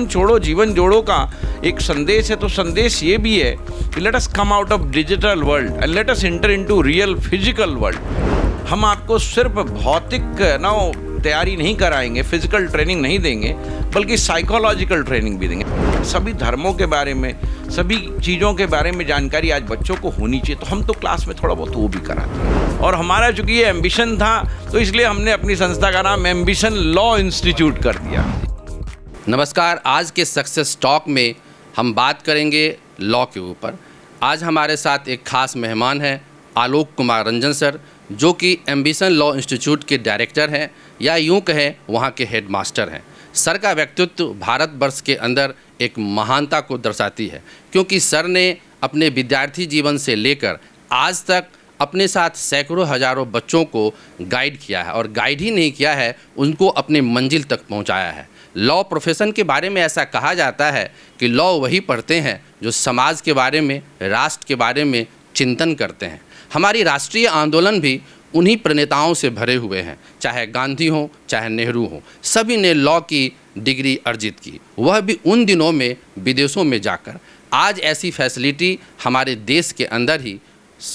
जान छोड़ो जीवन जोड़ो का एक संदेश है, तो संदेश ये भी है कि let us come out of digital world and let us enter into real physical world. हम आपको सिर्फ भौतिक तैयारी नहीं कराएंगे, फिजिकल ट्रेनिंग नहीं देंगे, बल्कि साइकोलॉजिकल ट्रेनिंग भी देंगे। सभी धर्मों के बारे में, सभी चीज़ों के बारे में जानकारी आज बच्चों को होनी चाहिए, तो हम तो क्लास में थोड़ा बहुत वो भी कराते हैं। और हमारा चूंकि ये एम्बिशन था, तो इसलिए हमने अपनी संस्था का नाम एम्बिशन लॉ इंस्टीट्यूट कर दिया। नमस्कार, आज के सक्सेस टॉक में हम बात करेंगे लॉ के ऊपर। आज हमारे साथ एक खास मेहमान हैं आलोक कुमार रंजन सर, जो कि एम्बिशन लॉ इंस्टीट्यूट के डायरेक्टर हैं, या यूं कहें वहां के हेडमास्टर हैं। सर का व्यक्तित्व भारतवर्ष के अंदर एक महानता को दर्शाती है, क्योंकि सर ने अपने विद्यार्थी जीवन से लेकर आज तक अपने साथ सैकड़ों हजारों बच्चों को गाइड किया है, और गाइड ही नहीं किया है, उनको अपने मंजिल तक पहुंचाया है। लॉ प्रोफेशन के बारे में ऐसा कहा जाता है कि लॉ वही पढ़ते हैं जो समाज के बारे में, राष्ट्र के बारे में चिंतन करते हैं। हमारी राष्ट्रीय आंदोलन भी उन्हीं प्रणेताओं से भरे हुए हैं, चाहे गांधी हो चाहे नेहरू हो, सभी ने लॉ की डिग्री अर्जित की, वह भी उन दिनों में विदेशों में जाकर। आज ऐसी फैसिलिटी हमारे देश के अंदर ही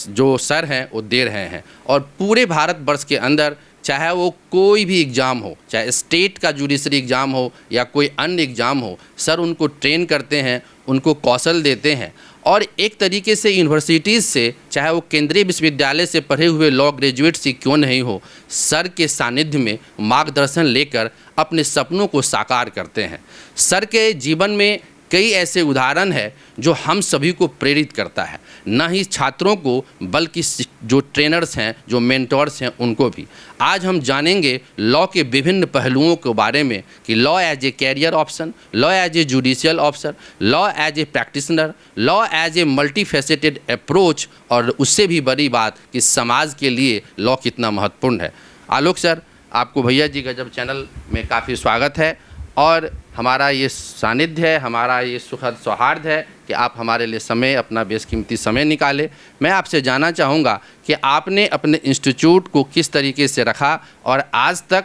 जो सर हैं वो दे रहे हैं, और पूरे भारतवर्ष के अंदर चाहे वो कोई भी एग्ज़ाम हो, चाहे स्टेट का जुडिशरी एग्ज़ाम हो या कोई अन्य एग्ज़ाम हो, सर उनको ट्रेन करते हैं, उनको कौशल देते हैं। और एक तरीके से यूनिवर्सिटीज़ से, चाहे वो केंद्रीय विश्वविद्यालय से पढ़े हुए लॉ ग्रेजुएट्स ही क्यों नहीं हो, सर के सानिध्य में मार्गदर्शन लेकर अपने सपनों को साकार करते हैं। सर के जीवन में कई ऐसे उदाहरण हैं जो हम सभी को प्रेरित करता है, न ही छात्रों को बल्कि जो ट्रेनर्स हैं, जो मेंटर्स हैं, उनको भी। आज हम जानेंगे लॉ के विभिन्न पहलुओं के बारे में कि law as a career option, law as a judicial officer, law as a practitioner, law as a multifaceted approach, और उससे भी बड़ी बात कि समाज के लिए लॉ कितना महत्वपूर्ण है। आलोक सर, आपको भैया जी गजब चैनल में काफ़ी स्वागत है, और हमारा ये सानिध्य है, हमारा ये सुखद सौहार्द है कि आप हमारे लिए समय, अपना बेशकीमती समय निकाले। मैं आपसे जानना चाहूँगा कि आपने अपने इंस्टीट्यूट को किस तरीके से रखा और आज तक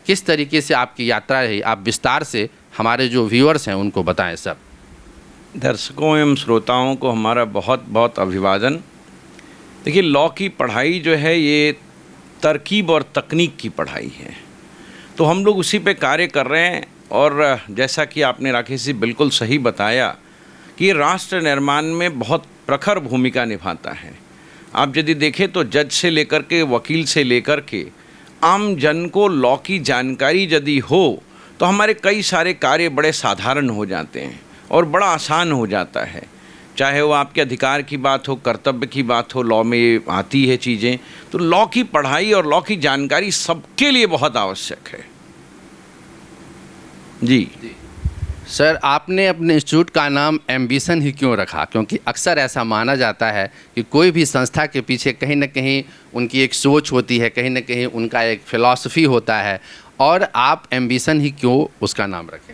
किस तरीके से आपकी यात्रा रही, आप विस्तार से हमारे जो व्यूअर्स हैं उनको बताएं सर। दर्शकों एवं श्रोताओं को हमारा बहुत बहुत अभिवादन। देखिए, लॉ की पढ़ाई जो है ये तरकीब और तकनीक की पढ़ाई है, तो हम लोग उसी पे कार्य कर रहे हैं। और जैसा कि आपने राकेश जी बिल्कुल सही बताया कि ये राष्ट्र निर्माण में बहुत प्रखर भूमिका निभाता है। आप यदि देखें तो जज से लेकर के, वकील से लेकर के आम जन को लॉ की जानकारी यदि हो तो हमारे कई सारे कार्य बड़े साधारण हो जाते हैं और बड़ा आसान हो जाता है। चाहे वो आपके अधिकार की बात हो, कर्तव्य की बात हो, लॉ में आती है चीज़ें। तो लॉ की पढ़ाई और लॉ की जानकारी सबके लिए बहुत आवश्यक है। जी सर, आपने अपने इंस्टीट्यूट का नाम एम्बिशन ही क्यों रखा? क्योंकि अक्सर ऐसा माना जाता है कि कोई भी संस्था के पीछे कहीं ना कहीं उनकी एक सोच होती है, कहीं ना कहीं उनका एक फिलॉसफी होता है, और आप एम्बिशन ही क्यों उसका नाम रखें?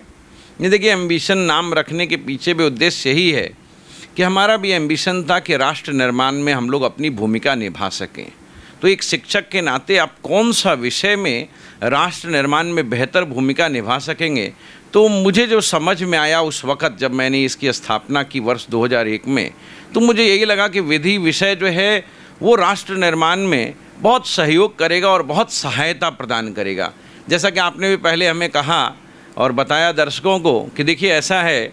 ये देखिए, एम्बिशन नाम रखने के पीछे भी उद्देश्य यही है कि हमारा भी एम्बिशन था कि राष्ट्र निर्माण में हम लोग अपनी भूमिका निभा सकें। तो एक शिक्षक के नाते आप कौन सा विषय में राष्ट्र निर्माण में बेहतर भूमिका निभा सकेंगे, तो मुझे जो समझ में आया उस वक़्त जब मैंने इसकी स्थापना की वर्ष 2001 में, तो मुझे यही लगा कि विधि विषय जो है वो राष्ट्र निर्माण में बहुत सहयोग करेगा और बहुत सहायता प्रदान करेगा। जैसा कि आपने भी पहले हमें कहा और बताया दर्शकों को कि देखिए, ऐसा है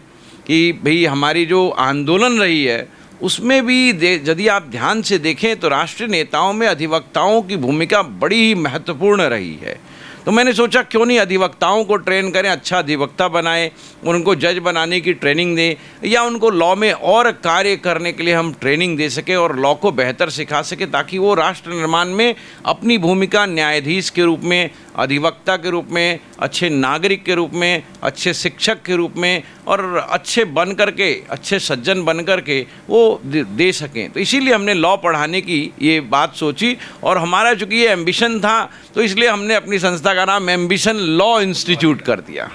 कि भाई हमारी जो आंदोलन रही है उसमें भी यदि आप ध्यान से देखें तो राष्ट्रीय नेताओं में अधिवक्ताओं की भूमिका बड़ी ही महत्वपूर्ण रही है। तो मैंने सोचा क्यों नहीं अधिवक्ताओं को ट्रेन करें, अच्छा अधिवक्ता बनाएं, उनको जज बनाने की ट्रेनिंग दें, या उनको लॉ में और कार्य करने के लिए हम ट्रेनिंग दे सकें और लॉ को बेहतर सिखा सकें, ताकि वो राष्ट्र निर्माण में अपनी भूमिका न्यायाधीश के रूप में, अधिवक्ता के रूप में, अच्छे नागरिक के रूप में, अच्छे शिक्षक के रूप में और अच्छे बन करके, अच्छे सज्जन बन करके वो दे सकें। तो इसीलिए हमने लॉ पढ़ाने की ये बात सोची, और हमारा चूँकि ये एम्बिशन था तो इसलिए हमने अपनी संस्था का नाम एम्बिशन लॉ इंस्टीट्यूट कर दिया।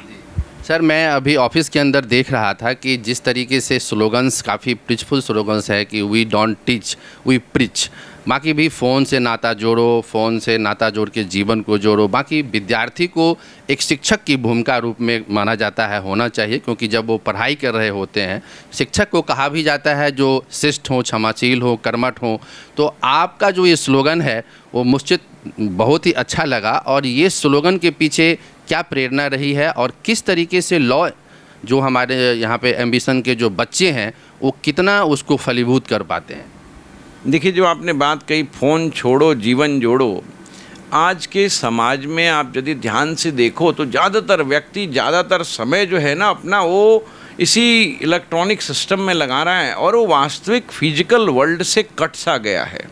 सर, मैं अभी ऑफिस के अंदर देख रहा था कि जिस तरीके से स्लोगन्स, काफ़ी प्रिचफुल स्लोगन्स है कि we don't teach we preach, बाकी भी फ़ोन से नाता जोड़ो, फ़ोन से नाता जोड़ के जीवन को जोड़ो। बाकी विद्यार्थी को एक शिक्षक की भूमिका रूप में माना जाता है, होना चाहिए, क्योंकि जब वो पढ़ाई कर रहे होते हैं, शिक्षक को कहा भी जाता है जो शिष्ट हो, क्षमाशील हो, कर्मठ हो। तो आपका जो ये स्लोगन है वो मुझे बहुत ही अच्छा लगा। और ये स्लोगन के पीछे क्या प्रेरणा रही है और किस तरीके से लॉ जो हमारे यहाँ पे एम्बिशन के जो बच्चे हैं वो कितना उसको फलीभूत कर पाते हैं? देखिए, जो आपने बात कही, फ़ोन छोड़ो जीवन जोड़ो, आज के समाज में आप यदि ध्यान से देखो तो ज़्यादातर व्यक्ति ज़्यादातर समय जो है ना अपना वो इसी इलेक्ट्रॉनिक सिस्टम में लगा रहा है और वो वास्तविक फिजिकल वर्ल्ड से कट सा गया है।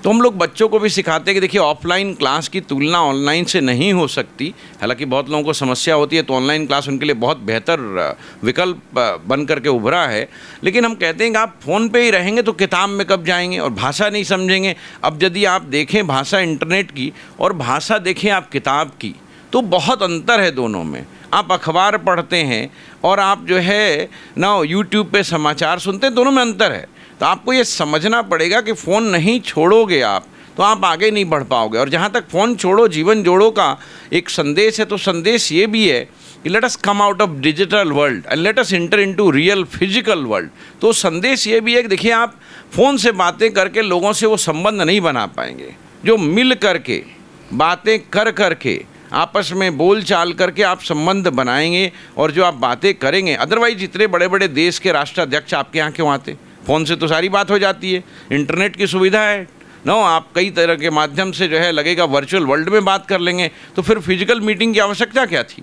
तो हम लोग बच्चों को भी सिखाते हैं कि देखिए, ऑफलाइन क्लास की तुलना ऑनलाइन से नहीं हो सकती। हालांकि बहुत लोगों को समस्या होती है तो ऑनलाइन क्लास उनके लिए बहुत बेहतर विकल्प बन करके उभरा है। लेकिन हम कहते हैं कि आप फ़ोन पे ही रहेंगे तो किताब में कब जाएंगे और भाषा नहीं समझेंगे। अब यदि आप देखें भाषा इंटरनेट की और भाषा देखें आप किताब की, तो बहुत अंतर है दोनों में। आप अखबार पढ़ते हैं और आप जो है ना यूट्यूब पे समाचार सुनते हैं, दोनों में अंतर है। तो आपको ये समझना पड़ेगा कि फ़ोन नहीं छोड़ोगे आप तो आप आगे नहीं बढ़ पाओगे। और जहाँ तक फ़ोन छोड़ो जीवन जोड़ो का एक संदेश है, तो संदेश ये भी है कि let us come out of digital world and let us enter into real physical world. तो संदेश ये भी है कि देखिए, आप फ़ोन से बातें करके लोगों से वो संबंध नहीं बना पाएंगे जो मिल करके बातें कर करके आपस में बोल चाल करके आप संबंध बनाएंगे और जो आप बातें करेंगे। अदरवाइज इतने बड़े बड़े देश के राष्ट्राध्यक्ष आपके यहाँ क्यों आते? फ़ोन से तो सारी बात हो जाती है, इंटरनेट की सुविधा है नो, आप कई तरह के माध्यम से जो है लगेगा वर्चुअल वर्ल्ड में बात कर लेंगे। तो फिर फिजिकल मीटिंग की आवश्यकता क्या थी?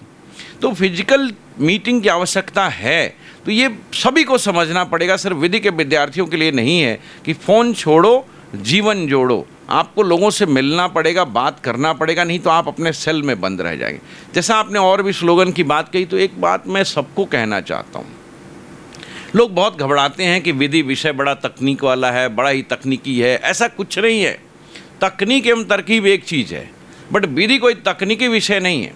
तो फिजिकल मीटिंग की आवश्यकता है। तो ये सभी को समझना पड़ेगा, सिर्फ विधि के विद्यार्थियों के लिए नहीं है कि फ़ोन छोड़ो जीवन जोड़ो। आपको लोगों से मिलना पड़ेगा, बात करना पड़ेगा, नहीं तो आप अपने सेल में बंद रह जाएंगे। जैसा आपने और भी स्लोगन की बात कही, तो एक बात मैं सबको कहना चाहता हूँ। लोग बहुत घबराते हैं कि विधि विषय बड़ा तकनीक वाला है, बड़ा ही तकनीकी है। ऐसा कुछ नहीं है। तकनीक एवं तरकीब एक चीज़ है, बट विधि कोई तकनीकी विषय नहीं है।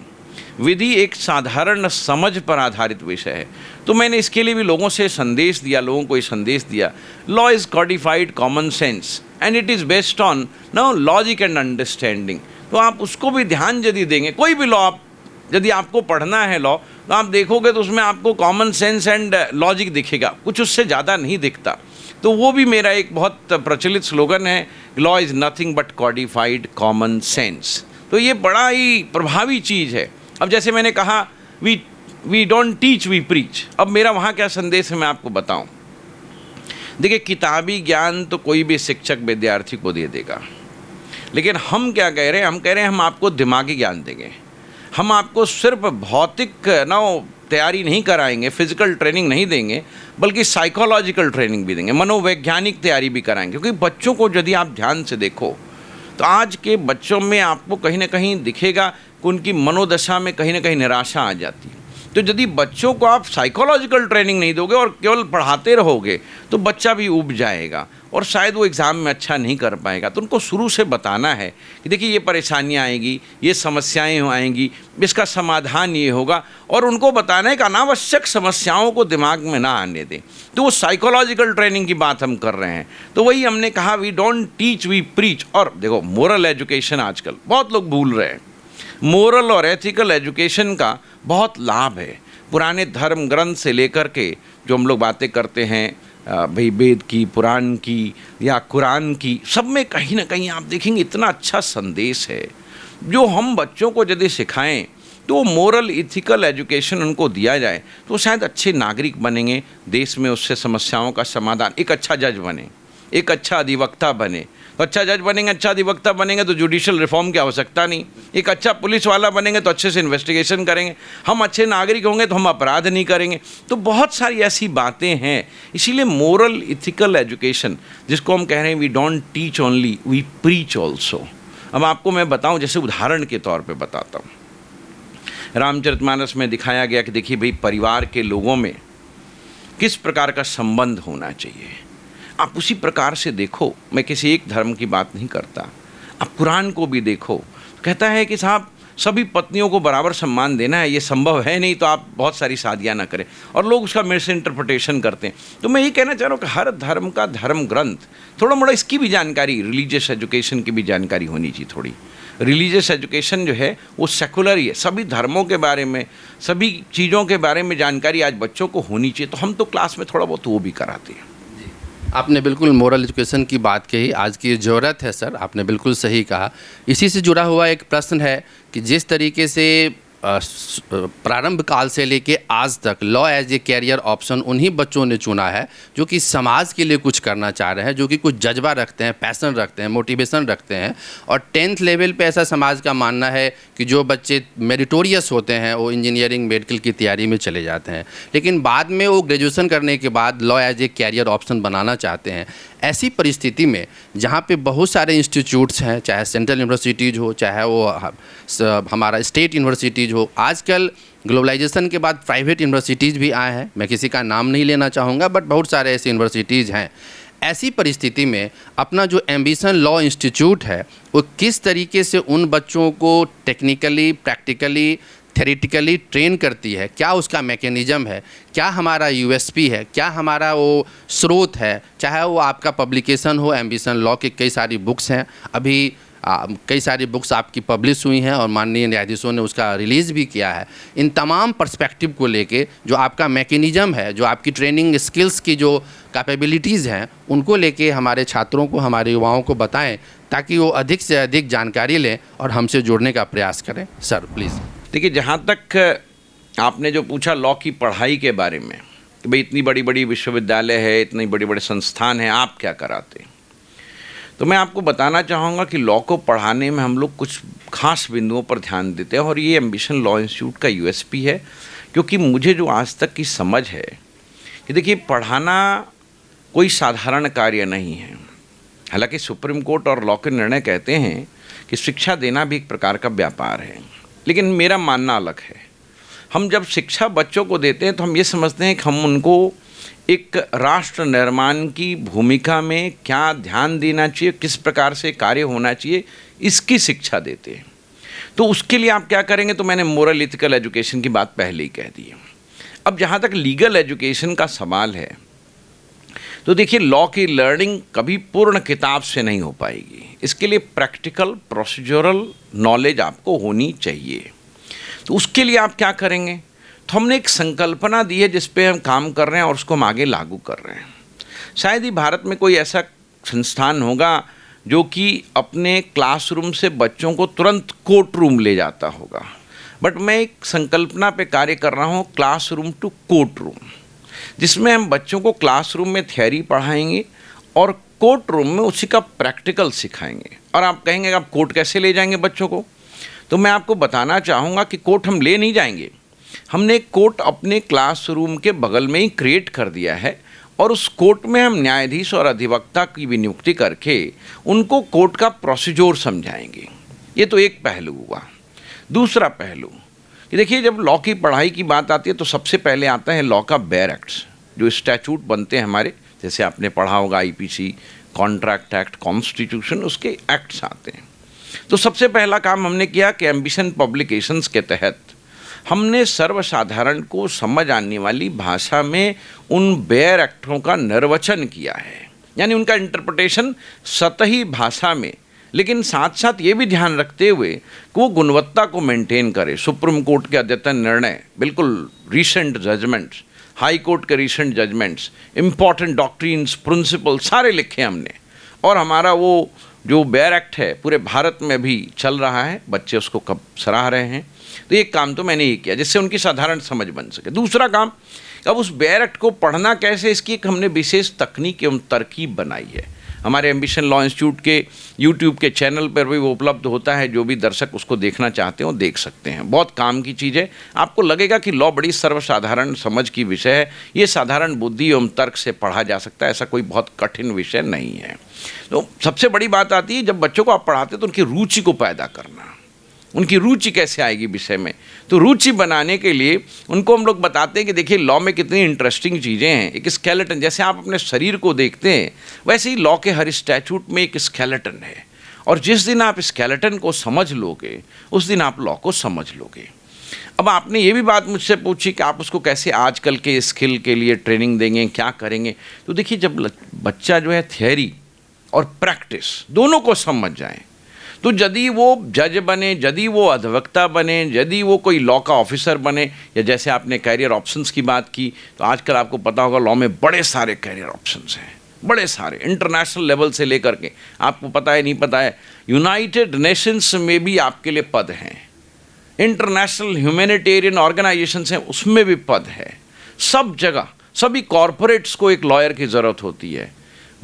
विधि एक साधारण समझ पर आधारित विषय है। तो मैंने इसके लिए भी लोगों से संदेश दिया, लोगों को ये संदेश दिया, law is codified common sense and it is based on no logic and understanding. तो आप उसको भी ध्यान यदि देंगे, कोई भी लॉ आप यदि आपको पढ़ना है लॉ, तो आप देखोगे तो उसमें आपको कॉमन सेंस एंड लॉजिक दिखेगा, कुछ उससे ज़्यादा नहीं दिखता। तो वो भी मेरा एक बहुत प्रचलित स्लोगन है, law is nothing but codified common sense. तो ये बड़ा ही प्रभावी चीज़ है। अब जैसे मैंने कहा we don't teach we preach, अब मेरा वहाँ क्या संदेश है मैं आपको बताऊँ। देखिए, किताबी ज्ञान तो कोई भी शिक्षक विद्यार्थी को दे देगा, लेकिन हम क्या कह रहे हैं? हम कह रहे हैं हम आपको दिमागी ज्ञान देंगे। हम आपको सिर्फ भौतिक तैयारी नहीं कराएंगे, फिजिकल ट्रेनिंग नहीं देंगे, बल्कि साइकोलॉजिकल ट्रेनिंग भी देंगे, मनोवैज्ञानिक तैयारी भी कराएंगे। क्योंकि बच्चों को यदि आप ध्यान से देखो तो आज के बच्चों में आपको कहीं ना कहीं दिखेगा कि उनकी मनोदशा में कहीं ना कहीं निराशा आ जाती है। तो यदि बच्चों को आप साइकोलॉजिकल ट्रेनिंग नहीं दोगे और केवल पढ़ाते रहोगे तो बच्चा भी ऊब जाएगा और शायद वो एग्ज़ाम में अच्छा नहीं कर पाएगा। तो उनको शुरू से बताना है कि देखिए, ये परेशानियाँ आएंगी, ये समस्याएं आएंगी, इसका समाधान ये होगा, और उनको बताना है कि अनावश्यक समस्याओं को दिमाग में ना आने दें। तो वो साइकोलॉजिकल ट्रेनिंग की बात हम कर रहे हैं। तो वही हमने कहा, we don't teach we preach. और देखो, मोरल एजुकेशन आजकल बहुत लोग भूल रहे हैं। मोरल और एथिकल एजुकेशन का बहुत लाभ है। पुराने धर्म ग्रंथ से लेकर के जो हम लोग बातें करते हैं, भाई वेद की, पुराण की या कुरान की, सब में कहीं ना कहीं आप देखेंगे इतना अच्छा संदेश है। जो हम बच्चों को यदि सिखाएं तो मोरल इथिकल एजुकेशन उनको दिया जाए तो शायद अच्छे नागरिक बनेंगे, देश में उससे समस्याओं का समाधान, एक अच्छा जज बने, एक अच्छा अधिवक्ता बने। तो अच्छा जज बनेंगे, अच्छा अधिवक्ता बनेंगे तो जुडिशल रिफॉर्म की आवश्यकता नहीं। एक अच्छा पुलिस वाला बनेंगे तो अच्छे से इन्वेस्टिगेशन करेंगे। हम अच्छे नागरिक होंगे तो हम अपराध नहीं करेंगे। तो बहुत सारी ऐसी बातें हैं। इसीलिए मोरल इथिकल एजुकेशन, जिसको हम कह रहे हैं we don't teach only we preach also. अब आपको मैं बताऊं, जैसे उदाहरण के तौर पे बताता हूँ। रामचरितमानस में दिखाया गया कि देखिए भाई, परिवार के लोगों में किस प्रकार का संबंध होना चाहिए। आप उसी प्रकार से देखो, मैं किसी एक धर्म की बात नहीं करता, आप कुरान को भी देखो। कहता है कि साहब, सभी पत्नियों को बराबर सम्मान देना है, ये संभव है नहीं तो आप बहुत सारी शादियाँ ना करें, और लोग उसका मिस इंटरप्रिटेशन करते हैं। तो मैं ये कहना चाह रहा हूँ कि हर धर्म का धर्म ग्रंथ, थोड़ा मोड़ा इसकी भी जानकारी, रिलीजियस एजुकेशन की भी जानकारी होनी चाहिए थोड़ी। रिलीजियस एजुकेशन जो है वो सेकुलर ही है, सभी धर्मों के बारे में, सभी चीज़ों के बारे में जानकारी आज बच्चों को होनी चाहिए। तो हम तो क्लास में थोड़ा बहुत वो भी कराते हैं। आपने बिल्कुल मोरल एजुकेशन की बात कही, आज की ज़रूरत है सर, आपने बिल्कुल सही कहा। इसी से जुड़ा हुआ एक प्रश्न है कि जिस तरीके से प्रारंभ काल से लेके आज तक law as a career option उन्हीं बच्चों ने चुना है जो कि समाज के लिए कुछ करना चाह रहे हैं, जो कि कुछ जज्बा रखते हैं, पैसन रखते हैं, मोटिवेशन रखते हैं। और 10th लेवल पे ऐसा समाज का मानना है कि जो बच्चे मेरिटोरियस होते हैं वो इंजीनियरिंग मेडिकल की तैयारी में चले जाते हैं, लेकिन बाद में वो ग्रेजुएशन करने के बाद law as a career option बनाना चाहते हैं। ऐसी परिस्थिति में जहाँ पे बहुत सारे इंस्टीट्यूट्स हैं, चाहे सेंट्रल यूनिवर्सिटीज़ हो, चाहे वो हमारा स्टेट यूनिवर्सिटीज़ हो, आजकल ग्लोबलाइजेशन के बाद प्राइवेट यूनिवर्सिटीज़ भी आए हैं। मैं किसी का नाम नहीं लेना चाहूँगा, बट बहुत सारे ऐसे यूनिवर्सिटीज़ हैं। ऐसी परिस्थिति में अपना जो एम्बिशन लॉ इंस्टीट्यूट है वो किस तरीके से उन बच्चों को टेक्निकली, प्रैक्टिकली, थेरेटिकली ट्रेन करती है, क्या उसका मैकेनिज़्म है, क्या हमारा यूएसपी है, क्या हमारा वो स्रोत है, चाहे वो आपका पब्लिकेशन हो। एम्बिशन लॉ की कई सारी बुक्स हैं, अभी कई सारी बुक्स आपकी पब्लिश हुई हैं और माननीय न्यायाधीशों ने उसका रिलीज़ भी किया है। इन तमाम पर्सपेक्टिव को लेके जो आपका मैकेनिज़्म है, जो आपकी ट्रेनिंग स्किल्स की जो कैपेबिलिटीज़ हैं, उनको लेके हमारे छात्रों को, हमारे युवाओं को बताएं ताकि वो अधिक से अधिक जानकारी लें और हमसे जुड़ने का प्रयास करें। Sir please. देखिए, जहाँ तक आपने जो पूछा लॉ की पढ़ाई के बारे में कि भाई इतनी बड़ी बड़ी विश्वविद्यालय है, इतनी बड़े बड़े संस्थान हैं, आप क्या कराते हैं, तो मैं आपको बताना चाहूँगा कि लॉ को पढ़ाने में हम लोग कुछ खास बिंदुओं पर ध्यान देते हैं और ये एम्बिशन लॉ इंस्टीट्यूट का यूएसपी है। क्योंकि मुझे जो आज तक की समझ है कि देखिए, पढ़ाना कोई साधारण कार्य नहीं है। हालांकि सुप्रीम कोर्ट और लॉ के निर्णय कहते हैं कि शिक्षा देना भी एक प्रकार का व्यापार है, लेकिन मेरा मानना अलग है। हम जब शिक्षा बच्चों को देते हैं तो हम ये समझते हैं कि हम उनको एक राष्ट्र निर्माण की भूमिका में क्या ध्यान देना चाहिए, किस प्रकार से कार्य होना चाहिए, इसकी शिक्षा देते हैं। तो उसके लिए आप क्या करेंगे, तो मैंने मोरल इथिकल एजुकेशन की बात पहले ही कह दी है। अब जहाँ तक लीगल एजुकेशन का सवाल है, तो देखिए, लॉ की लर्निंग कभी पूर्ण किताब से नहीं हो पाएगी। इसके लिए प्रैक्टिकल प्रोसीजरल नॉलेज आपको होनी चाहिए। तो उसके लिए आप क्या करेंगे, तो हमने एक संकल्पना दी है जिस पे हम काम कर रहे हैं और उसको हम आगे लागू कर रहे हैं। शायद ही भारत में कोई ऐसा संस्थान होगा जो कि अपने क्लासरूम से बच्चों को तुरंत कोर्ट रूम ले जाता होगा, बट मैं एक संकल्पना पे कार्य कर रहा हूँ, क्लासरूम टू कोर्ट रूम, जिसमें हम बच्चों को क्लासरूम में थ्योरी पढ़ाएंगे और कोर्ट रूम में उसी का प्रैक्टिकल सिखाएंगे। और आप कहेंगे आप कोर्ट कैसे ले जाएंगे बच्चों को, तो मैं आपको बताना चाहूँगा कि कोर्ट हम ले नहीं जाएंगे। हमने कोर्ट अपने क्लासरूम के बगल में ही क्रिएट कर दिया है और उस कोर्ट में हम न्यायाधीश और अधिवक्ता की भी नियुक्ति करके उनको कोर्ट का प्रोसीजर समझाएंगे। ये तो एक पहलू हुआ। दूसरा पहलू कि देखिए, जब लॉ की पढ़ाई की बात आती है तो सबसे पहले आता है लॉ का बेयर एक्ट्स, जो स्टैचूट बनते हैं हमारे, जैसे आपने पढ़ा होगा आईपीसी, कॉन्ट्रैक्ट एक्ट, कॉन्स्टिट्यूशन, उसके एक्ट्स आते हैं। तो सबसे पहला काम हमने किया कि एम्बिशन पब्लिकेशंस के तहत हमने सर्वसाधारण को समझ आने वाली भाषा में उन बेयर एक्टों का निर्वचन किया है, यानी उनका इंटरप्रिटेशन सतही भाषा में, लेकिन साथ साथ ये भी ध्यान रखते हुए कि वो गुणवत्ता को मेंटेन करे। सुप्रीम कोर्ट के अद्यतन निर्णय, बिल्कुल रीसेंट जजमेंट्स, हाई कोर्ट के recent judgments, important doctrines, principle सारे लिखे हमने। और हमारा वो जो बेयर एक्ट है पूरे भारत में भी चल रहा है, बच्चे उसको कब सराह रहे हैं। तो एक काम तो मैंने ये किया जिससे उनकी साधारण समझ बन सके। दूसरा काम, अब उस बेयर एक्ट को पढ़ना कैसे, इसकी एक हमने विशेष तकनीक एवं तरकीब बनाई है। हमारे एम्बिशन लॉ इंस्टीट्यूट के यूट्यूब के चैनल पर भी वो उपलब्ध होता है, जो भी दर्शक उसको देखना चाहते हो देख सकते हैं। बहुत काम की चीज़ है। आपको लगेगा कि लॉ बड़ी सर्वसाधारण समझ की विषय है, ये साधारण बुद्धि एवं तर्क से पढ़ा जा सकता है, ऐसा कोई बहुत कठिन विषय नहीं है। तो सबसे बड़ी बात आती है, जब बच्चों को आप पढ़ाते तो उनकी रुचि को पैदा करना। उनकी रुचि कैसे आएगी विषय में, तो रुचि बनाने के लिए उनको हम लोग बताते हैं कि देखिए, लॉ में कितनी इंटरेस्टिंग चीज़ें हैं। एक स्केलेटन, जैसे आप अपने शरीर को देखते हैं वैसे ही लॉ के हर स्टैचूट में एक स्केलेटन है और जिस दिन आप स्केलेटन को समझ लोगे उस दिन आप लॉ को समझ लोगे। अब आपने ये भी बात मुझसे पूछी कि आप उसको कैसे आजकल के स्किल के लिए ट्रेनिंग देंगे, क्या करेंगे। तो देखिए, जब बच्चा जो है थियरी और प्रैक्टिस दोनों को समझ जाए, तो यदि वो जज बने, यदि वो अधिवक्ता बने, यदि वो कोई लॉ का ऑफिसर बने, या जैसे आपने कैरियर ऑप्शंस की बात की, तो आजकल आपको पता होगा लॉ में बड़े सारे कैरियर ऑप्शंस हैं, बड़े सारे इंटरनेशनल लेवल से लेकर के, आपको पता है नहीं पता है, यूनाइटेड नेशंस में भी आपके लिए पद हैं, इंटरनेशनल ह्यूमैनिटेरियन ऑर्गेनाइजेशंस हैं उसमें भी पद है। सब जगह सभी कॉरपोरेट्स को एक लॉयर की ज़रूरत होती है।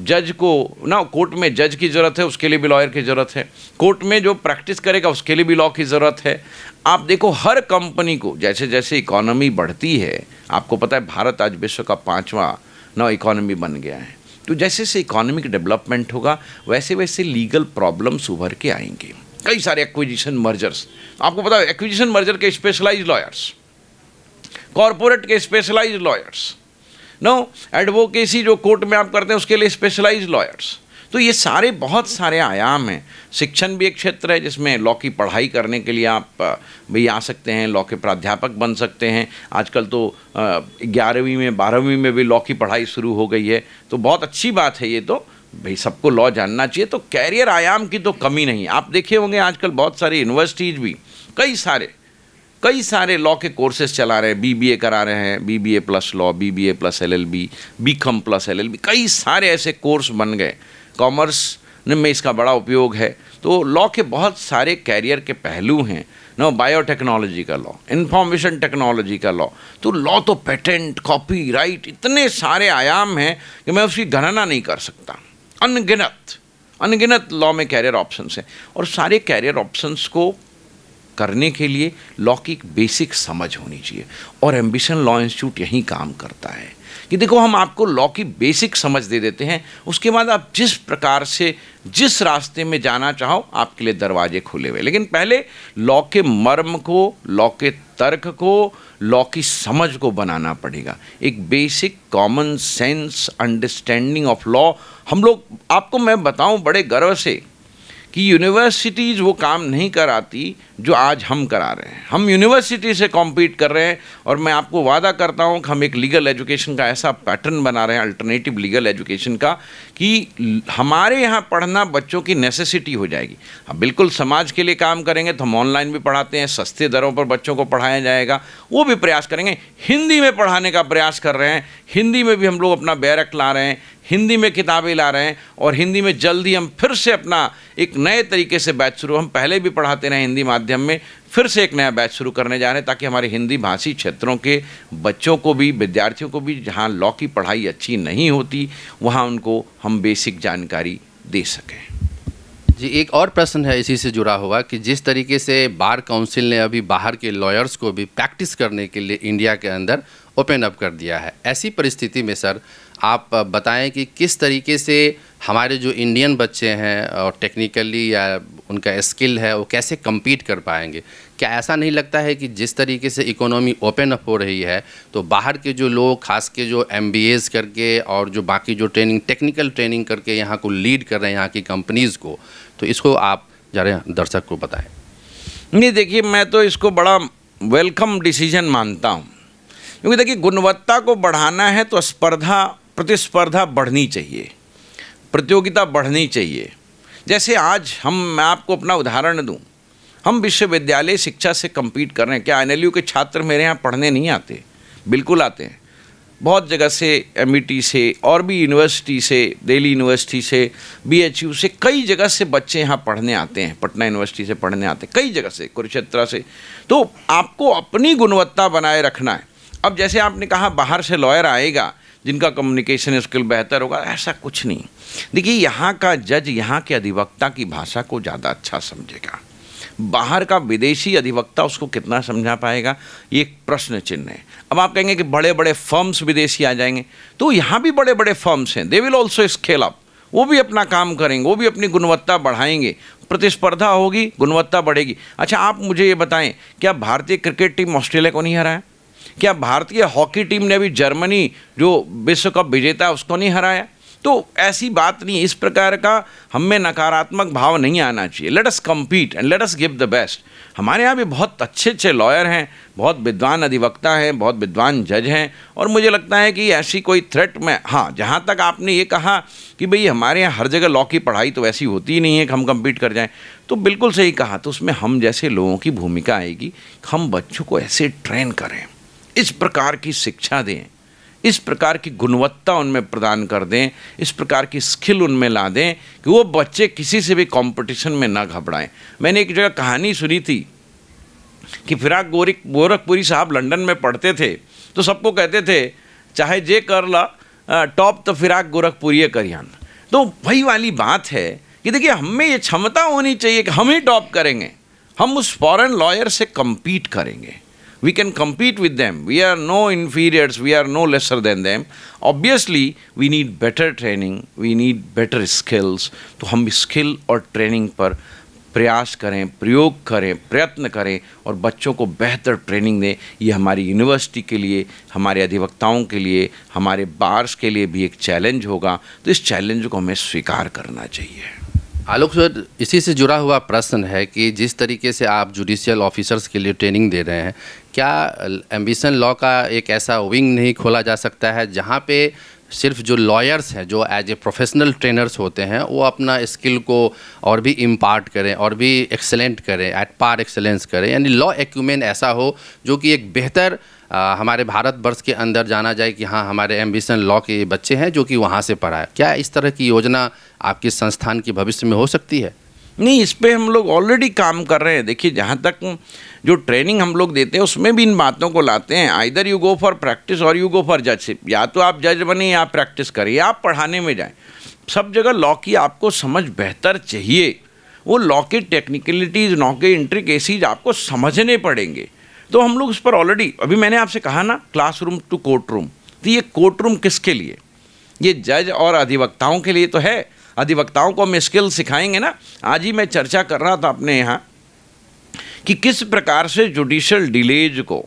जज को ना कोर्ट में जज की ज़रूरत है, उसके लिए भी लॉयर की ज़रूरत है। कोर्ट में जो प्रैक्टिस करेगा उसके लिए भी लॉ की ज़रूरत है। आप देखो, हर कंपनी को जैसे जैसे इकोनॉमी बढ़ती है, आपको पता है भारत आज विश्व का 5वां इकोनॉमी बन गया है, तो जैसे जैसे इकोनॉमिक डेवलपमेंट होगा वैसे वैसे लीगल प्रॉब्लम्स उभर के आएंगे। कई सारे एक्विजिशन मर्जर्स, आपको पता है एक्विजिशन मर्जर के स्पेशलाइज्ड लॉयर्स, कॉरपोरेट के स्पेशलाइज्ड लॉयर्स, नो एडवोकेसी जो कोर्ट में आप करते हैं उसके लिए स्पेशलाइज्ड लॉयर्स। तो ये सारे बहुत सारे आयाम हैं। शिक्षण भी एक क्षेत्र है जिसमें लॉ की पढ़ाई करने के लिए आप भी आ सकते हैं, लॉ के प्राध्यापक बन सकते हैं। आजकल तो 11वीं में 12वीं में भी लॉ की पढ़ाई शुरू हो गई है, तो बहुत अच्छी बात है ये। तो भाई सबको लॉ जानना चाहिए। तो कैरियर आयाम की तो कमी नहीं। आप देखे होंगे आजकल बहुत सारी यूनिवर्सिटीज़ भी कई सारे लॉ के कोर्सेज चला रहे हैं, बीबीए करा रहे हैं, BBA plus law, BBA plus LLB, BCom plus LLB, कई सारे ऐसे कोर्स बन गए। कॉमर्स में इसका बड़ा उपयोग है। तो लॉ के बहुत सारे कैरियर के पहलू हैं ना, बायोटेक्नोलॉजी का लॉ, इंफॉर्मेशन टेक्नोलॉजी का लॉ, तो लॉ तो पेटेंट, कॉपीराइट, इतने सारे आयाम हैं कि मैं उसकी गणना नहीं कर सकता। अनगिनत लॉ में कैरियर ऑप्शंस हैं, और सारे कैरियर ऑप्शंस को करने के लिए लॉ की एक बेसिक समझ होनी चाहिए। और एम्बिशन लॉ इंस्टीट्यूट यही काम करता है कि देखो, हम आपको लॉ की बेसिक समझ दे देते हैं, उसके बाद आप जिस प्रकार से जिस रास्ते में जाना चाहो आपके लिए दरवाजे खुले हुए। लेकिन पहले लॉ के मर्म को, लॉ के तर्क को, लॉ की समझ को बनाना पड़ेगा। एक basic common sense understanding of law हम लोग, आपको मैं बताऊं बड़े गर्व से कि यूनिवर्सिटीज़ वो काम नहीं कराती जो आज हम करा रहे हैं। हम यूनिवर्सिटी से कॉम्पीट कर रहे हैं, और मैं आपको वादा करता हूं कि हम एक लीगल एजुकेशन का ऐसा पैटर्न बना रहे हैं, अल्टरनेटिव लीगल एजुकेशन का, कि हमारे यहाँ पढ़ना बच्चों की नेसेसिटी हो जाएगी। हम बिल्कुल समाज के लिए काम करेंगे तो हम ऑनलाइन भी पढ़ाते हैं, सस्ते दरों पर बच्चों को पढ़ाया जाएगा, वो भी प्रयास करेंगे। हिंदी में पढ़ाने का प्रयास कर रहे हैं, हिंदी में भी हम लोग अपना बैरक ला रहे हैं, हिंदी में किताबें ला रहे हैं, और हिंदी में जल्दी हम फिर से अपना एक नए तरीके से बैच शुरू, हम पहले भी पढ़ाते रहे हिंदी माध्यम में, फिर से एक नया बैच शुरू करने जा रहे हैं, ताकि हमारे हिंदी भाषी क्षेत्रों के बच्चों को भी, विद्यार्थियों को भी, जहाँ लॉ की पढ़ाई अच्छी नहीं होती वहाँ उनको हम बेसिक जानकारी दे सकें। जी, एक और प्रश्न है इसी से जुड़ा हुआ कि जिस तरीके से बार काउंसिल ने अभी बाहर के लॉयर्स को भी प्रैक्टिस करने के लिए इंडिया के अंदर ओपन अप कर दिया है, ऐसी परिस्थिति में सर आप बताएं कि किस तरीके से हमारे जो इंडियन बच्चे हैं और टेक्निकली या उनका स्किल है वो कैसे compete कर पाएंगे? क्या ऐसा नहीं लगता है कि जिस तरीके से इकोनॉमी ओपन अप हो रही है तो बाहर के जो लोग, खास के जो MBAs करके और जो बाकी जो ट्रेनिंग, टेक्निकल ट्रेनिंग करके यहाँ को लीड कर रहे हैं यहाँ की कंपनीज़ को, तो इसको आप ज़रा दर्शक को बताएं। नहीं, देखिए, मैं तो इसको बड़ा वेलकम डिसीजन मानता हूँ, क्योंकि देखिए गुणवत्ता को बढ़ाना है तो प्रतिस्पर्धा बढ़नी चाहिए, प्रतियोगिता बढ़नी चाहिए। जैसे आज मैं आपको अपना उदाहरण दूं, हम विश्वविद्यालय शिक्षा से compete कर रहे हैं। क्या NLU के छात्र मेरे यहाँ पढ़ने नहीं आते? बिल्कुल आते हैं। बहुत जगह से, MIT से और भी यूनिवर्सिटी से, दिल्ली यूनिवर्सिटी से, BHU से, कई जगह से बच्चे यहाँ पढ़ने आते हैं, पटना यूनिवर्सिटी से पढ़ने आते हैं, कई जगह से, कुरुक्षेत्र से। तो आपको अपनी गुणवत्ता बनाए रखना है। अब जैसे आपने कहा बाहर से लॉयर आएगा जिनका कम्युनिकेशन स्किल बेहतर होगा, ऐसा कुछ नहीं। देखिए, यहाँ का जज यहाँ के अधिवक्ता की भाषा को ज़्यादा अच्छा समझेगा, बाहर का विदेशी अधिवक्ता उसको कितना समझा पाएगा, ये एक प्रश्न चिन्ह है। अब आप कहेंगे कि बड़े बड़े फर्म्स विदेशी आ जाएंगे, तो यहाँ भी बड़े बड़े फर्म्स हैं, they will also scale up, वो भी अपना काम करेंगे, वो भी अपनी गुणवत्ता बढ़ाएंगे, प्रतिस्पर्धा होगी, गुणवत्ता बढ़ेगी। अच्छा, आप मुझे ये बताएं, क्या भारतीय क्रिकेट टीम ऑस्ट्रेलिया को नहीं हराया? क्या भारतीय हॉकी टीम ने अभी जर्मनी जो विश्व कप विजेता है उसको नहीं हराया? तो ऐसी बात नहीं, इस प्रकार का हम में नकारात्मक भाव नहीं आना चाहिए। Let us compete and let us give the best. हमारे यहाँ भी बहुत अच्छे अच्छे लॉयर हैं, बहुत विद्वान अधिवक्ता हैं, बहुत विद्वान जज हैं, और मुझे लगता है कि ऐसी कोई थ्रेट में, हाँ, जहाँ तक आपने ये कहा कि भाई हमारे यहाँ हर जगह लॉ की पढ़ाई तो ऐसी होती ही नहीं है कि हम कम्पीट कर जाएं, तो बिल्कुल सही कहा। तो उसमें हम जैसे लोगों की भूमिका आएगी, हम बच्चों को ऐसे ट्रेन करें, इस प्रकार की शिक्षा दें, इस प्रकार की गुणवत्ता उनमें प्रदान कर दें, इस प्रकार की स्किल उनमें ला दें कि वो बच्चे किसी से भी कंपटीशन में ना घबराएं। मैंने एक जगह कहानी सुनी थी कि फिराक गोरखपुरी साहब लंदन में पढ़ते थे, तो सबको कहते थे चाहे जे कर ला टॉप तो फिराक गोरखपुरी करियान। तो वही वाली बात है कि देखिए, हम में ये क्षमता होनी चाहिए कि हम ही टॉप करेंगे, हम उस फॉरेन लॉयर से कम्पीट करेंगे। We can compete with them. We are no inferiors. We are no lesser than them. Obviously, we need better training. We need better skills. तो हम स्किल और ट्रेनिंग पर प्रयास करें, प्रयोग करें, प्रयत्न करें और बच्चों को बेहतर ट्रेनिंग दें। ये हमारी यूनिवर्सिटी के लिए, हमारे अधिवक्ताओं के लिए, हमारे बार्स के लिए भी एक चैलेंज होगा। तो इस चैलेंज को हमें स्वीकार करना चाहिए। आलोक सर, इसी से जुड़ा हुआ प्रश्न है कि जिस तरीके से आप जुडिशियल ऑफिसर्स के लिए ट्रेनिंग दे रहे हैं, क्या एम्बिशन लॉ का एक ऐसा विंग नहीं खोला जा सकता है जहां पे सिर्फ जो लॉयर्स हैं, जो एज ए प्रोफेशनल ट्रेनर्स होते हैं, वो अपना स्किल को और भी इम्पार्ट करें और भी एक्सेलेंट करें, एट पार एक्सेलेंस करें, यानी लॉ एक्यूमेन ऐसा हो जो कि एक बेहतर हमारे भारतवर्ष के अंदर जाना जाए कि हाँ, हमारे एम्बिशन लॉ के बच्चे हैं जो कि वहाँ से पढ़ा है। क्या इस तरह की योजना आपके संस्थान की भविष्य में हो सकती है? नहीं, इस पे हम लोग ऑलरेडी काम कर रहे हैं। देखिए, जहाँ तक जो ट्रेनिंग हम लोग देते हैं उसमें भी इन बातों को लाते हैं। Either you go for practice और यू गो फॉर जजशिप। या तो आप जज बने या आप प्रैक्टिस करिए, आप पढ़ाने में जाएं। सब जगह लॉ की आपको समझ बेहतर चाहिए, वो लॉ की टेक्निकलिटीज़, लॉ के इंट्रिकेसीज आपको समझने पड़ेंगे। तो हम लोग उस पर ऑलरेडी, अभी मैंने आपसे कहा ना, क्लासरूम टू कोर्ट रूम। तो ये कोर्ट रूम किसके लिए? ये जज और अधिवक्ताओं के लिए तो है। अधिवक्ताओं को हम स्किल सिखाएंगे ना। आज ही मैं चर्चा कर रहा था अपने यहाँ कि किस प्रकार से जुडिशियल डिलेज को,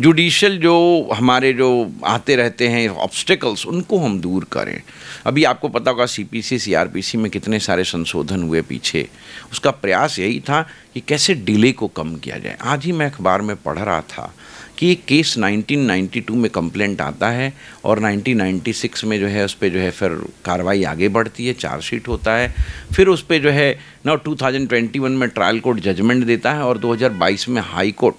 जुडिशियल जो हमारे जो आते रहते हैं ऑब्स्टिकल्स, उनको हम दूर करें। अभी आपको पता होगा सीपीसी सीआरपीसी में कितने सारे संशोधन हुए पीछे। उसका प्रयास यही था कि कैसे डिले को कम किया जाए। आज ही मैं अखबार में पढ़ रहा था कि एक केस 1992 में कंप्लेंट आता है और 1996 में जो है उस पर जो है फिर कार्रवाई आगे बढ़ती है, चार्जशीट होता है, फिर उस पर जो है 2021 में ट्रायल कोर्ट जजमेंट देता है और 2022 में हाई कोर्ट,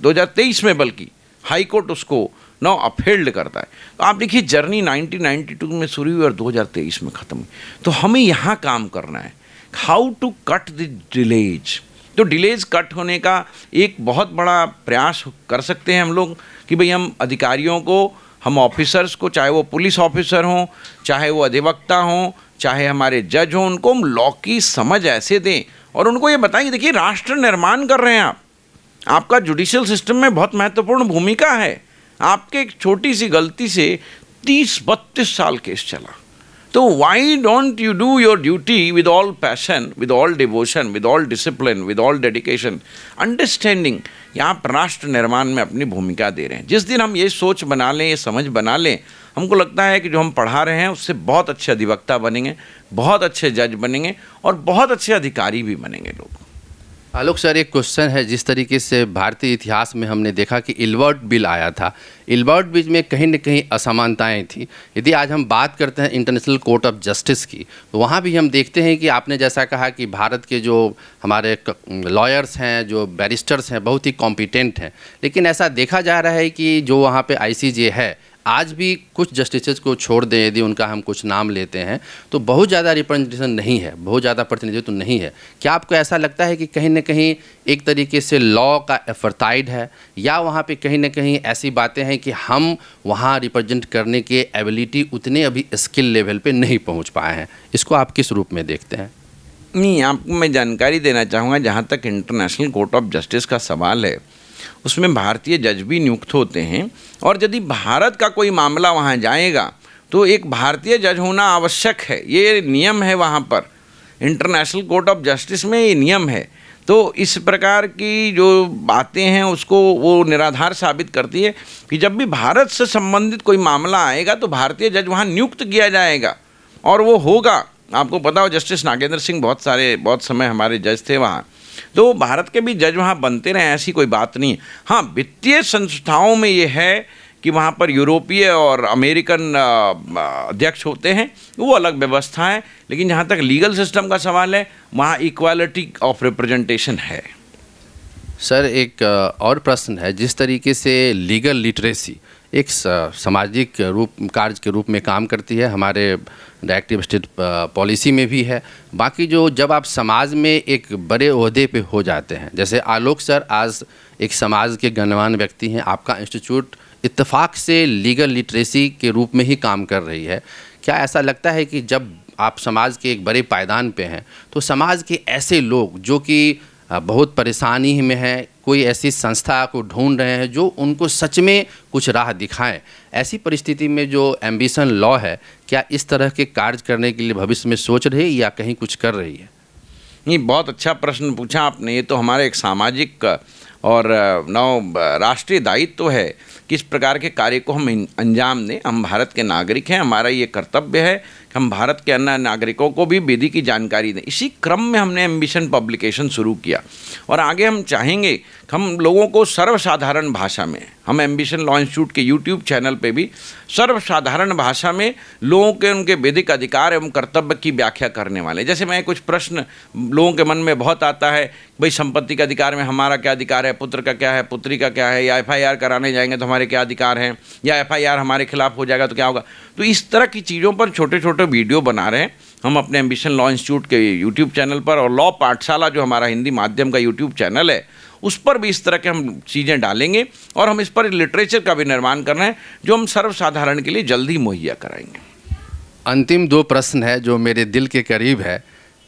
2023 में बल्कि हाई कोर्ट उसको अपहेल्ड करता है। तो आप देखिए, जर्नी 1992 में शुरू हुई और 2023 में ख़त्म हुई। तो हमें यहाँ काम करना है, how to cut the delays. तो डिलेज कट होने का एक बहुत बड़ा प्रयास कर सकते हैं हम लोग कि भाई हम अधिकारियों को, हम ऑफिसर्स को, चाहे वो पुलिस ऑफिसर हों, चाहे वो अधिवक्ता हों, चाहे हमारे जज हों, उनको हम लॉ की समझ ऐसे दें और उनको ये बताएं, देखिए राष्ट्र निर्माण कर रहे हैं आप, आपका जुडिशियल सिस्टम में बहुत महत्वपूर्ण भूमिका है। आपके एक छोटी सी गलती से 30-32 साल केस चला। तो why don't you do your duty with all passion, with all devotion, with all discipline, with all dedication, understanding. यहाँ पर राष्ट्र निर्माण में अपनी भूमिका दे रहे हैं। जिस दिन हम ये सोच बना लें, ये समझ बना लें, हमको लगता है कि जो हम पढ़ा रहे हैं उससे बहुत अच्छे अधिवक्ता बनेंगे, बहुत अच्छे जज बनेंगे और बहुत अच्छे अधिकारी भी बनेंगे लोग। आलोक सर, एक क्वेश्चन है। जिस तरीके से भारतीय इतिहास में हमने देखा कि इल्बर्ट बिल आया था, इल्बर्ट बिल में कहीं न कहीं असमानताएं थी। यदि आज हम बात करते हैं इंटरनेशनल कोर्ट ऑफ जस्टिस की, तो वहाँ भी हम देखते हैं कि आपने जैसा कहा कि भारत के जो हमारे लॉयर्स हैं, जो बैरिस्टर्स हैं, बहुत ही कॉम्पिटेंट हैं, लेकिन ऐसा देखा जा रहा है कि जो वहाँ पे ICJ है, आज भी कुछ जस्टिसेस को छोड़ दें, यदि उनका हम कुछ नाम लेते हैं तो बहुत ज़्यादा रिप्रेजेंटेशन नहीं है, बहुत ज़्यादा प्रतिनिधित्व नहीं है। क्या आपको ऐसा लगता है कि कहीं ना कहीं एक तरीके से लॉ का एफर्टाइड है, या वहाँ पे कहीं ना कहीं ऐसी बातें हैं कि हम वहाँ रिप्रेजेंट करने के एबिलिटी उतने अभी स्किल लेवल पे नहीं पहुँच पाए हैं? इसको आप किस रूप में देखते हैं? नहीं, आपको मैं जानकारी देना चाहूँगा, जहाँ तक इंटरनेशनल कोर्ट ऑफ जस्टिस का सवाल है, उसमें भारतीय जज भी नियुक्त होते हैं और यदि भारत का कोई मामला वहाँ जाएगा तो एक भारतीय जज होना आवश्यक है। ये नियम है वहाँ पर, इंटरनेशनल कोर्ट ऑफ जस्टिस में ये नियम है। तो इस प्रकार की जो बातें हैं उसको वो निराधार साबित करती है कि जब भी भारत से संबंधित कोई मामला आएगा तो भारतीय जज वहाँ नियुक्त किया जाएगा। और वो होगा। आपको पता हो जस्टिस नागेंद्र सिंह बहुत समय हमारे जज थे वहाँ, तो भारत के भी जज वहाँ बनते रहे, ऐसी कोई बात नहीं है। हाँ, वित्तीय संस्थाओं में ये है कि वहाँ पर यूरोपीय और अमेरिकन अध्यक्ष होते हैं, वो अलग व्यवस्था है, लेकिन जहाँ तक लीगल सिस्टम का सवाल है वहाँ इक्वालिटी ऑफ रिप्रेजेंटेशन है। सर, एक और प्रश्न है, जिस तरीके से लीगल लिटरेसी एक सामाजिक कार्य के रूप में काम करती है, हमारे डायरेक्टिव स्टेट पॉलिसी में भी है, बाकी जो जब आप समाज में एक बड़े ओहदे पे हो जाते हैं, जैसे आलोक सर आज एक समाज के गणमान्य व्यक्ति हैं, आपका इंस्टीट्यूट इत्तेफाक से लीगल लिटरेसी के रूप में ही काम कर रही है। क्या ऐसा लगता है कि जब आप समाज के एक बड़े पायदान पे हैं तो समाज के ऐसे लोग जो कि बहुत परेशानी में हैं, कोई ऐसी संस्था को ढूंढ रहे हैं जो उनको सच में कुछ राह दिखाएं, ऐसी परिस्थिति में जो एम्बिशन लॉ है, क्या इस तरह के कार्य करने के लिए भविष्य में सोच रही है या कहीं कुछ कर रही है? नहीं, बहुत अच्छा प्रश्न पूछा आपने। ये तो हमारा एक सामाजिक और राष्ट्रीय दायित्व है कि इस प्रकार के कार्य को हम अंजाम दें। हम भारत के नागरिक हैं, हमारा ये कर्तव्य है कि हम भारत के अन्य नागरिकों को भी विधि की जानकारी दें। इसी क्रम में हमने एम्बिशन पब्लिकेशन शुरू किया और आगे हम चाहेंगे कि हम लोगों को सर्वसाधारण भाषा में, हम एम्बिशन लॉ इंस्टीट्यूट के यूट्यूब चैनल पे भी सर्वसाधारण भाषा में लोगों के उनके विधिक अधिकार एवं कर्तव्य की व्याख्या करने वाले। जैसे मैं कुछ प्रश्न लोगों के मन में बहुत आता है, भाई संपत्ति के अधिकार में हमारा क्या अधिकार है, पुत्र का क्या है, पुत्री का क्या है, या FIR कराने जाएंगे तो हमारे क्या अधिकार हैं, या FIR हमारे खिलाफ हो जाएगा तो क्या होगा। तो इस तरह की चीज़ों पर छोटे छोटे वीडियो बना रहे हैं हम अपने एम्बिशन लॉ इंस्टीट्यूट के यूट्यूब चैनल पर, और लॉ पाठशाला जो हमारा हिंदी माध्यम का यूट्यूब चैनल है उस पर भी इस तरह के हम चीज़ें डालेंगे, और हम इस पर लिटरेचर का भी निर्माण कर रहे हैं जो हम सर्वसाधारण के लिए जल्दी मुहैया कराएंगे। अंतिम 2 प्रश्न है जो मेरे दिल के करीब है।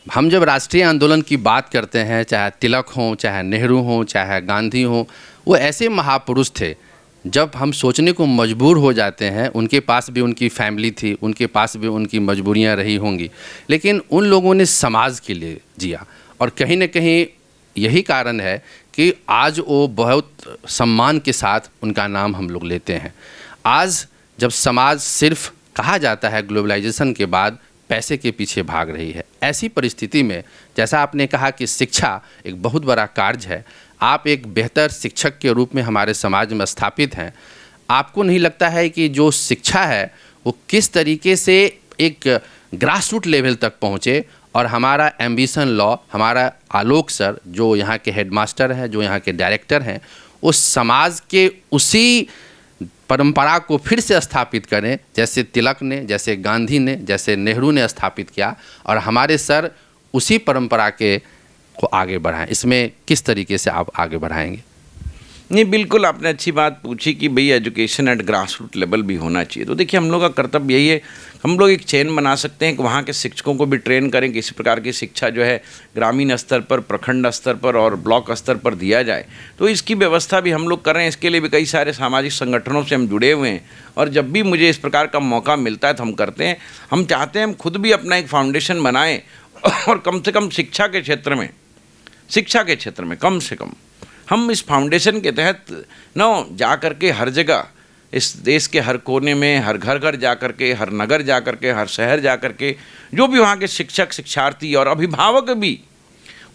हम जब राष्ट्रीय आंदोलन की बात करते हैं, चाहे तिलक हों, चाहे नेहरू हों, चाहे गांधी हों, वो ऐसे महापुरुष थे जब हम सोचने को मजबूर हो जाते हैं, उनके पास भी उनकी फैमिली थी, उनके पास भी उनकी मजबूरियां रही होंगी, लेकिन उन लोगों ने समाज के लिए जिया, और कहीं न कहीं यही कारण है कि आज वो बहुत सम्मान के साथ उनका नाम हम लोग लेते हैं। आज जब समाज सिर्फ कहा जाता है ग्लोबलाइजेशन के बाद पैसे के पीछे भाग रही है, ऐसी परिस्थिति में जैसा आपने कहा कि शिक्षा एक बहुत बड़ा कार्य है, आप एक बेहतर शिक्षक के रूप में हमारे समाज में स्थापित हैं, आपको नहीं लगता है कि जो शिक्षा है वो किस तरीके से एक ग्रास रूट लेवल तक पहुँचे, और हमारा एम्बिशन लॉ, हमारा आलोक सर जो यहाँ के हेडमास्टर हैं, जो यहाँ के डायरेक्टर हैं, उस समाज के उसी परंपरा को फिर से स्थापित करें जैसे तिलक ने, जैसे गांधी ने, जैसे नेहरू ने स्थापित किया, और हमारे सर उसी परंपरा के को आगे बढ़ाएं। इसमें किस तरीके से आप आगे बढ़ाएंगे? नहीं, बिल्कुल आपने अच्छी बात पूछी कि भाई education at grass root level भी होना चाहिए। तो देखिए, हम लोग का कर्तव्य यही है, हम लोग एक चेन बना सकते हैं कि वहाँ के शिक्षकों को भी ट्रेन करें कि इस प्रकार की शिक्षा जो है ग्रामीण स्तर पर, प्रखंड स्तर पर और ब्लॉक स्तर पर दिया जाए। तो इसकी व्यवस्था भी हम लोग कर रहे हैं। इसके लिए भी कई सारे सामाजिक संगठनों से हम जुड़े हुए हैं, और जब भी मुझे इस प्रकार का मौका मिलता है तो हम करते हैं। हम चाहते हैं हम खुद भी अपना एक फाउंडेशन बनाएं, और कम से कम शिक्षा के क्षेत्र में कम से कम हम इस फाउंडेशन के तहत जा कर के हर जगह, इस देश के हर कोने में, हर घर जा कर के, हर नगर जा कर के, हर शहर जा कर के, जो भी वहाँ के शिक्षक, शिक्षार्थी और अभिभावक भी,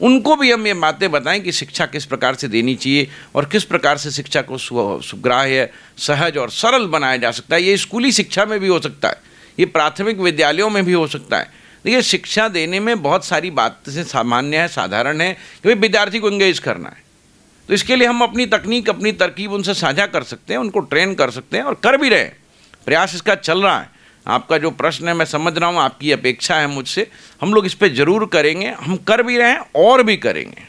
उनको भी हम ये बातें बताएं कि शिक्षा किस प्रकार से देनी चाहिए और किस प्रकार से शिक्षा को सुग्राह्य, सहज और सरल बनाया जा सकता है। ये स्कूली शिक्षा में भी हो सकता है, ये प्राथमिक विद्यालयों में भी हो सकता है। देखिए, शिक्षा देने में बहुत सारी बातें सामान्य है, साधारण है कि भाई विद्यार्थी को इंगेज करना है। तो इसके लिए हम अपनी तकनीक, अपनी तरकीब उनसे साझा कर सकते हैं, उनको ट्रेन कर सकते हैं, और कर भी रहे हैं। प्रयास इसका चल रहा है। आपका जो प्रश्न है मैं समझ रहा हूँ, आपकी अपेक्षा है मुझसे, हम लोग इस पर जरूर करेंगे, हम कर भी रहे हैं और भी करेंगे।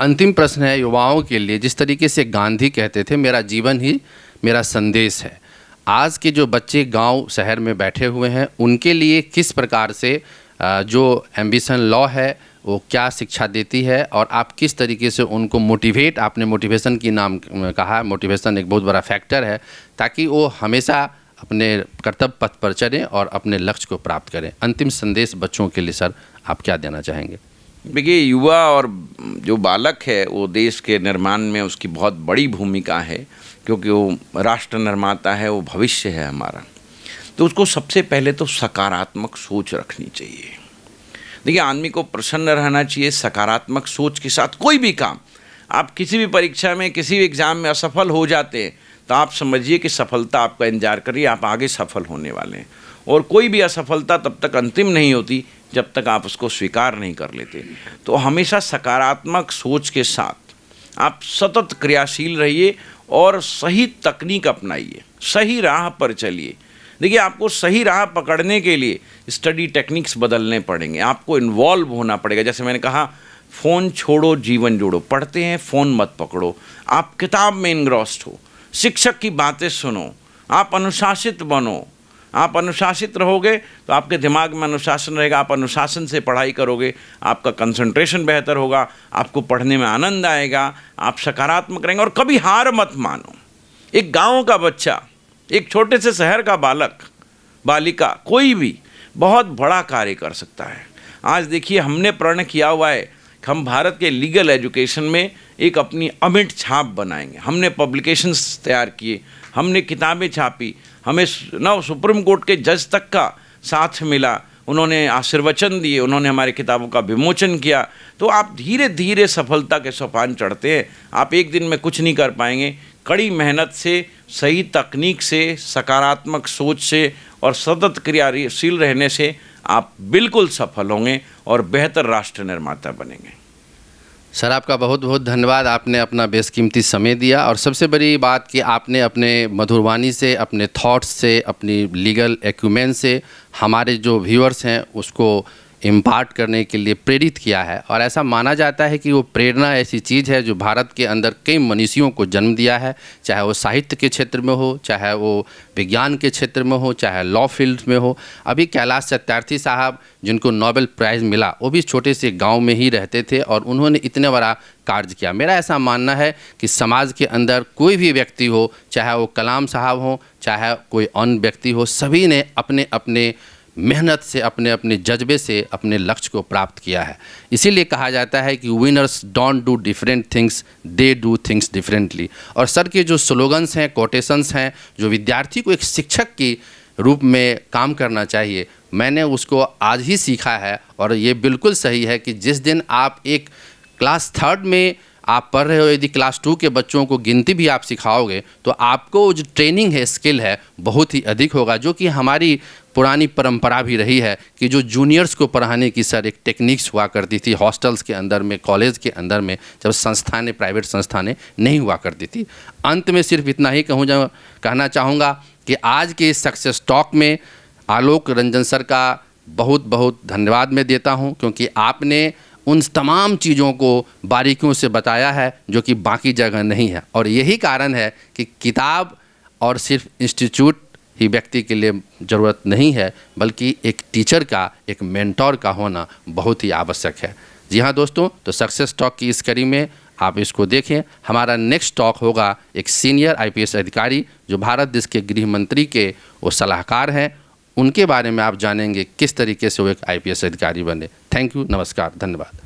अंतिम प्रश्न है युवाओं के लिए। जिस तरीके से गांधी कहते थे, मेरा जीवन ही मेरा संदेश है, आज के जो बच्चे गांव शहर में बैठे हुए हैं, उनके लिए किस प्रकार से जो एम्बिशन लॉ है वो क्या शिक्षा देती है, और आप किस तरीके से उनको मोटिवेट, आपने मोटिवेशन की नाम कहा, मोटिवेशन एक बहुत बड़ा फैक्टर है, ताकि वो हमेशा अपने कर्तव्य पथ पर चलें और अपने लक्ष्य को प्राप्त करें। अंतिम संदेश बच्चों के लिए सर आप क्या देना चाहेंगे? देखिए, युवा और जो बालक है वो देश के निर्माण में उसकी बहुत बड़ी भूमिका है, क्योंकि वो राष्ट्र निर्माता है, वो भविष्य है हमारा। तो उसको सबसे पहले तो सकारात्मक सोच रखनी चाहिए। देखिए, आदमी को प्रसन्न रहना चाहिए। सकारात्मक सोच के साथ कोई भी काम, आप किसी भी परीक्षा में, किसी भी एग्ज़ाम में असफल हो जाते हैं तो आप समझिए कि सफलता आपका इंतजार कर रही है, आप आगे सफल होने वाले हैं। और कोई भी असफलता तब तक अंतिम नहीं होती जब तक आप उसको स्वीकार नहीं कर लेते। तो हमेशा सकारात्मक सोच के साथ आप सतत क्रियाशील रहिए और सही तकनीक अपनाइए, सही राह पर चलिए। देखिए, आपको सही राह पकड़ने के लिए स्टडी टेक्निक्स बदलने पड़ेंगे, आपको इन्वॉल्व होना पड़ेगा। जैसे मैंने कहा, फ़ोन छोड़ो, जीवन जोड़ो। पढ़ते हैं, फ़ोन मत पकड़ो, आप किताब में इनग्रॉस्ड हो, शिक्षक की बातें सुनो, आप अनुशासित बनो। आप अनुशासित रहोगे तो आपके दिमाग में अनुशासन रहेगा, आप अनुशासन से पढ़ाई करोगे, आपका कंसंट्रेशन बेहतर होगा, आपको पढ़ने में आनंद आएगा, आप सकारात्मक रहेंगे और कभी हार मत मानो। एक गांव का बच्चा, एक छोटे से शहर का बालक, बालिका, कोई भी बहुत बड़ा कार्य कर सकता है। आज देखिए, हमने प्रण किया हुआ है कि हम भारत के लीगल एजुकेशन में एक अपनी अमिट छाप बनाएंगे। हमने पब्लिकेशंस तैयार किए, हमने किताबें छापी, हमें नव सुप्रीम कोर्ट के जज तक का साथ मिला, उन्होंने आशीर्वचन दिए, उन्होंने हमारी किताबों का विमोचन किया। तो आप धीरे धीरे सफलता के सोपान चढ़ते हैं। आप एक दिन में कुछ नहीं कर पाएंगे। कड़ी मेहनत से, सही तकनीक से, सकारात्मक सोच से और सतत क्रियाशील रहने से आप बिल्कुल सफल होंगे और बेहतर राष्ट्र निर्माता बनेंगे। सर, आपका बहुत बहुत धन्यवाद। आपने अपना बेशकीमती समय दिया और सबसे बड़ी बात कि आपने अपने मधुरवाणी से, अपने थॉट्स से, अपनी लीगल एक्यूमेन से हमारे जो व्यूअर्स हैं उसको इम्पार्ट करने के लिए प्रेरित किया है। और ऐसा माना जाता है कि वो प्रेरणा ऐसी चीज़ है जो भारत के अंदर कई मनीषियों को जन्म दिया है, चाहे वो साहित्य के क्षेत्र में हो, चाहे वो विज्ञान के क्षेत्र में हो, चाहे लॉ फील्ड में हो। अभी कैलाश सत्यार्थी साहब, जिनको नोबेल प्राइज़ मिला, वो भी छोटे से गांव में ही रहते थे और उन्होंने इतने बड़ा कार्य किया। मेरा ऐसा मानना है कि समाज के अंदर कोई भी व्यक्ति हो, चाहे वो कलाम साहब हो, चाहे कोई अन्य व्यक्ति हो, सभी ने अपने अपने मेहनत से, अपने अपने जज्बे से अपने लक्ष्य को प्राप्त किया है। इसीलिए कहा जाता है कि winners don't do different things, they do things differently. और सर के जो स्लोगन्स हैं, कोटेशंस हैं, जो विद्यार्थी को एक शिक्षक की रूप में काम करना चाहिए, मैंने उसको आज ही सीखा है। और ये बिल्कुल सही है कि जिस दिन आप एक क्लास 3 में आप पढ़ रहे हो, यदि क्लास 2 के बच्चों को गिनती भी आप सिखाओगे तो आपको जो ट्रेनिंग है, स्किल है, बहुत ही अधिक होगा। जो कि हमारी पुरानी परंपरा भी रही है कि जो जूनियर्स को पढ़ाने की सर एक टेक्निक्स हुआ करती थी हॉस्टल्स के अंदर में, कॉलेज के अंदर में, जब संस्थानें, प्राइवेट संस्थानें नहीं हुआ करती थी। अंत में सिर्फ इतना ही कहना चाहूँगा कि आज के इस सक्सेस टॉक में आलोक रंजन सर का बहुत बहुत धन्यवाद मैं देता हूँ, क्योंकि आपने उन तमाम चीज़ों को बारीकियों से बताया है जो कि बाकी जगह नहीं है। और यही कारण है कि किताब और सिर्फ इंस्टीट्यूट ही व्यक्ति के लिए ज़रूरत नहीं है, बल्कि एक टीचर का, एक मेंटोर का होना बहुत ही आवश्यक है। जी हाँ दोस्तों, तो सक्सेस टॉक की इस कड़ी में आप इसको देखें। हमारा नेक्स्ट टॉक होगा एक सीनियर IPS अधिकारी जो भारत देश के गृह मंत्री के वो सलाहकार हैं, उनके बारे में आप जानेंगे किस तरीके से वो एक IPS अधिकारी बने। थैंक यू, नमस्कार, धन्यवाद।